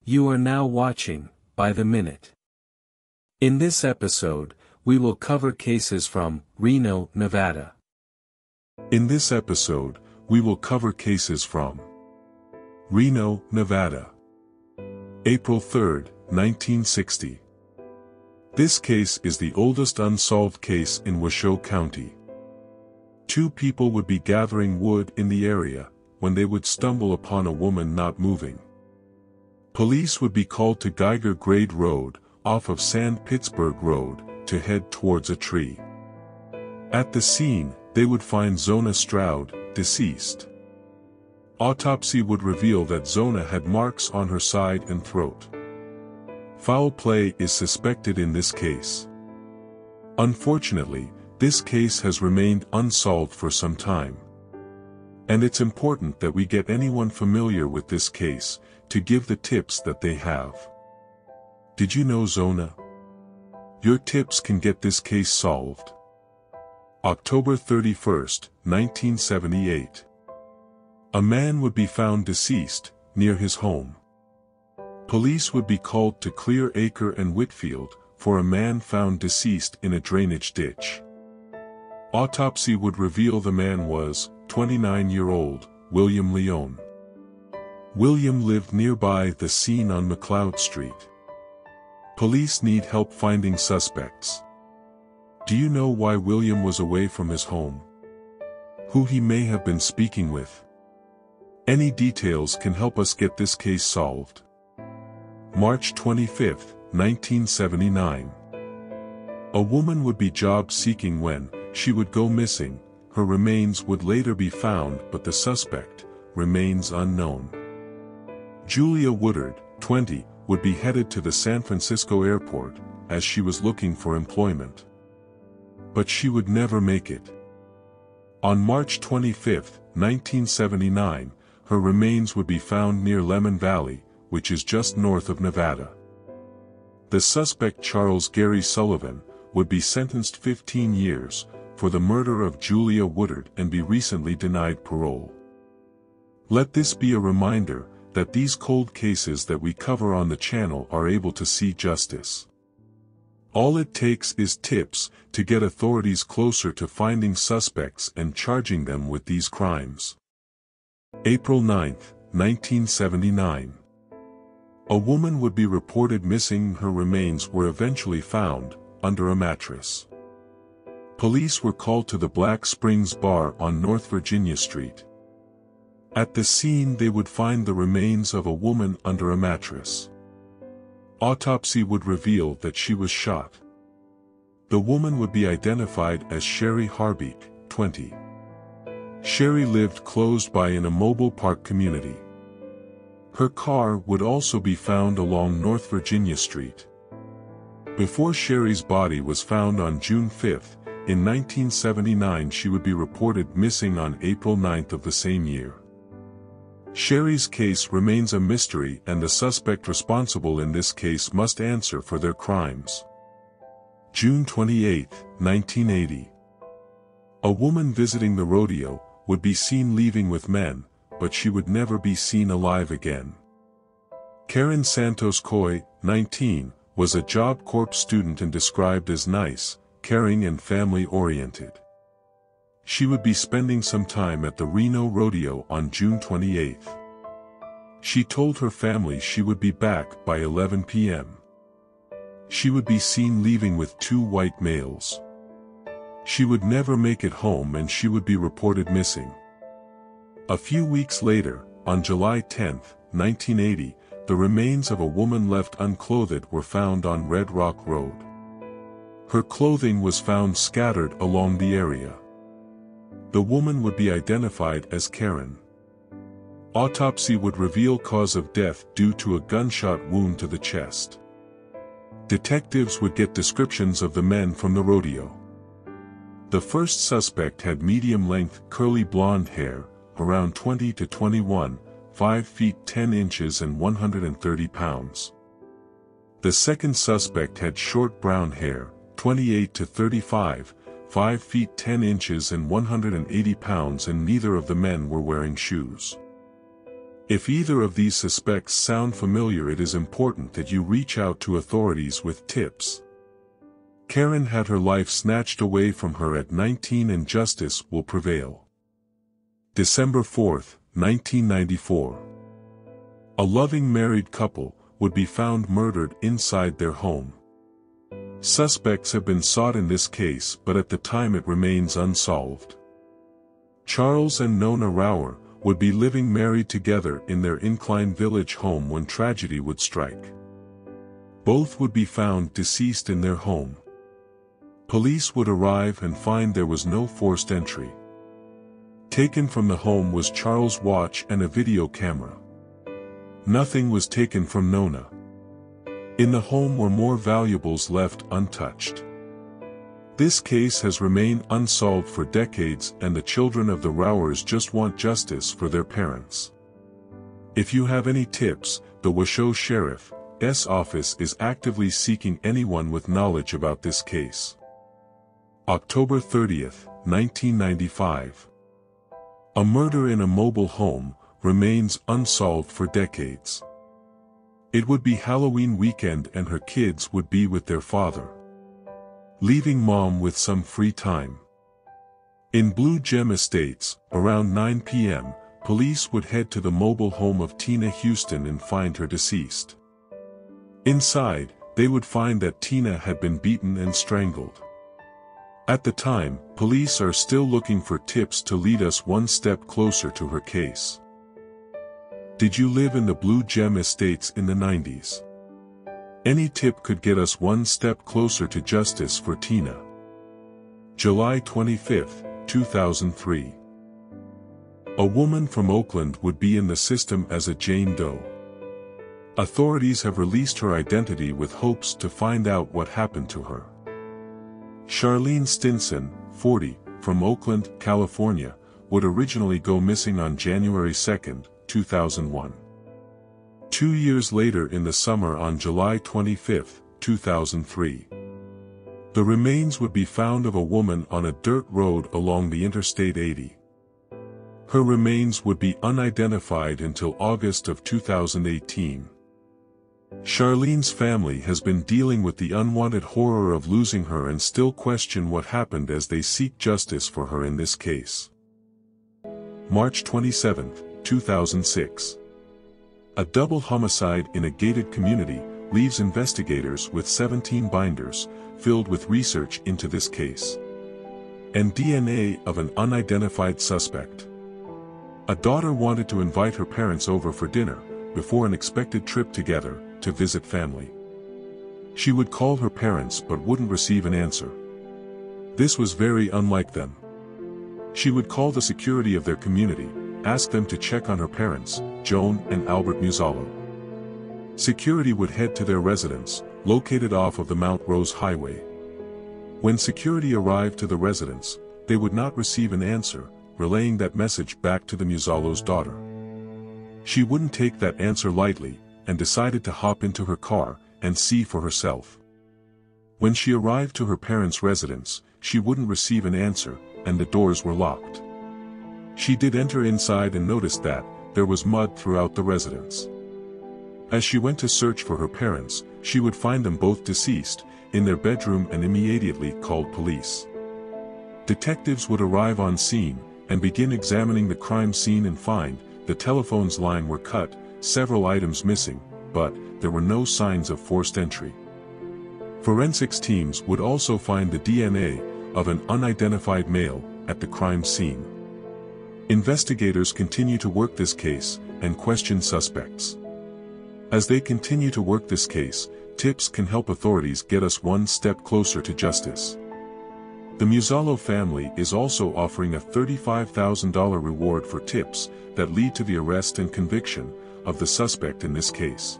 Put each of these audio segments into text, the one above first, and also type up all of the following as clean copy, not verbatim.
You are now watching, By the Minute. In this episode, we will cover cases from Reno, Nevada. In this episode, we will cover cases from Reno, Nevada. April 3, 1960. This case is the oldest unsolved case in Washoe County. Two people would be gathering wood in the area when they would stumble upon a woman not moving. Police would be called to Geiger Grade Road, off of Sand Pittsburgh Road, to head towards a tree. At the scene, they would find Zona Stroud, deceased. Autopsy would reveal that Zona had marks on her side and throat. Foul play is suspected in this case. Unfortunately, this case has remained unsolved for some time. And it's important that we get anyone familiar with this case to give the tips that they have. Did you know Zona? Your tips can get this case solved. October 31, 1978. A man would be found deceased near his home. Police would be called to Clear Acre and Whitfield for a man found deceased in a drainage ditch. Autopsy would reveal the man was 29-year-old William Leone. William lived nearby the scene on McLeod Street. Police need help finding suspects. Do you know why William was away from his home? Who he may have been speaking with? Any details can help us get this case solved. March 25, 1979. A woman would be job seeking when she would go missing. Her remains would later be found, but the suspect remains unknown. Julia Woodard, 20, would be headed to the San Francisco airport as she was looking for employment. But she would never make it. On March 25, 1979, her remains would be found near Lemon Valley, which is just north of Nevada. The suspect, Charles Gary Sullivan, would be sentenced 15 years for the murder of Julia Woodard and be recently denied parole. Let this be a reminder that these cold cases that we cover on the channel are able to see justice. All it takes is tips to get authorities closer to finding suspects and charging them with these crimes. April 9, 1979. A woman would be reported missing. Her remains were eventually found under a mattress. Police were called to the Black Springs Bar on North Virginia Street. At the scene, they would find the remains of a woman under a mattress. Autopsy would reveal that she was shot. The woman would be identified as Sherry Harbeek, 20. Sherry lived close by in a mobile park community. Her car would also be found along North Virginia Street. Before Sherry's body was found on June 5, in 1979, she would be reported missing on April 9 of the same year. Sherry's case remains a mystery, and the suspect responsible in this case must answer for their crimes. June 28, 1980. A woman visiting the rodeo would be seen leaving with men, but she would never be seen alive again. Karen Santos Coy, 19, was a Job Corps student and described as nice, caring and family-oriented. She would be spending some time at the Reno rodeo on June 28. She told her family she would be back by 11 p.m. She would be seen leaving with two white males. She would never make it home and she would be reported missing. A few weeks later, on July 10, 1980, the remains of a woman left unclothed were found on Red Rock Road. Her clothing was found scattered along the area. The woman would be identified as Karen. Autopsy would reveal cause of death due to a gunshot wound to the chest. Detectives would get descriptions of the men from the rodeo. The first suspect had medium-length curly blonde hair, around 20 to 21, 5 feet 10 inches and 130 pounds. The second suspect had short brown hair, 28 to 35, 5 feet 10 inches and 180 pounds, and neither of the men were wearing shoes. If either of these suspects sound familiar, it is important that you reach out to authorities with tips. Karen had her life snatched away from her at 19 and justice will prevail. December 4, 1994. A loving married couple would be found murdered inside their home. Suspects have been sought in this case, but at the time it remains unsolved. Charles and Nona Rower would be living married together in their Incline Village home when tragedy would strike. Both would be found deceased in their home. Police would arrive and find there was no forced entry. Taken from the home was Charles' watch and a video camera. Nothing was taken from Nona. In the home were more valuables left untouched. This case has remained unsolved for decades, and the children of the Rowers just want justice for their parents. If you have any tips, the Washoe Sheriff's office is actively seeking anyone with knowledge about this case. October 30, 1995. A murder in a mobile home remains unsolved for decades. It would be Halloween weekend and her kids would be with their father, leaving mom with some free time. In Blue Gem Estates, around 9 p.m., police would head to the mobile home of Tina Houston and find her deceased. Inside, they would find that Tina had been beaten and strangled. At the time, police are still looking for tips to lead us one step closer to her case. Did you live in the Blue Gem Estates in the 90s? Any tip could get us one step closer to justice for Tina. July 25, 2003. A woman from Oakland would be in the system as a Jane Doe. Authorities have released her identity with hopes to find out what happened to her. Charlene Stinson, 40, from Oakland, California, would originally go missing on January 2, 2001. 2 years later in the summer on July 25, 2003. The remains would be found of a woman on a dirt road along the Interstate 80. Her remains would be unidentified until August of 2018. Charlene's family has been dealing with the unwanted horror of losing her and still question what happened as they seek justice for her in this case. March 27, 2006. A double homicide in a gated community leaves investigators with 17 binders, filled with research into this case, and DNA of an unidentified suspect. A daughter wanted to invite her parents over for dinner, before an expected trip together, to visit family. She would call her parents but wouldn't receive an answer. This was very unlike them. She would call the security of their community, ask them to check on her parents, Joan and Albert Muzzallo. Security would head to their residence, located off of the Mount Rose Highway. When security arrived to the residence, they would not receive an answer, relaying that message back to the Muzzallo's daughter. She wouldn't take that answer lightly, and decided to hop into her car and see for herself. When she arrived to her parents' residence, she wouldn't receive an answer, and the doors were locked. She did enter inside and noticed that there was mud throughout the residence. As she went to search for her parents, she would find them both deceased, in their bedroom, and immediately called police. Detectives would arrive on scene, and begin examining the crime scene and find the telephone's line were cut, several items missing, but there were no signs of forced entry. Forensics teams would also find the DNA of an unidentified male at the crime scene. Investigators continue to work this case and question suspects. As they continue to work this case, tips can help authorities get us one step closer to justice. The Muzzallo family is also offering a $35,000 reward for tips that lead to the arrest and conviction of the suspect in this case.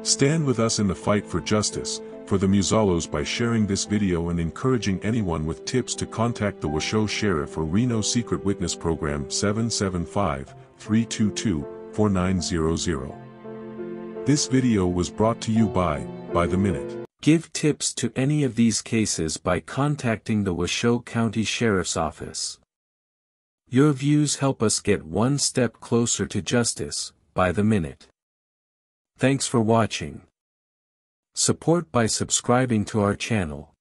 Stand with us in the fight for justice for the Muzzallos by sharing this video and encouraging anyone with tips to contact the Washoe Sheriff or Reno Secret Witness Program 775-322-4900. This video was brought to you by the Minute. Give tips to any of these cases by contacting the Washoe County Sheriff's Office. Your views help us get one step closer to justice, by the minute. Thanks for watching. Support by subscribing to our channel.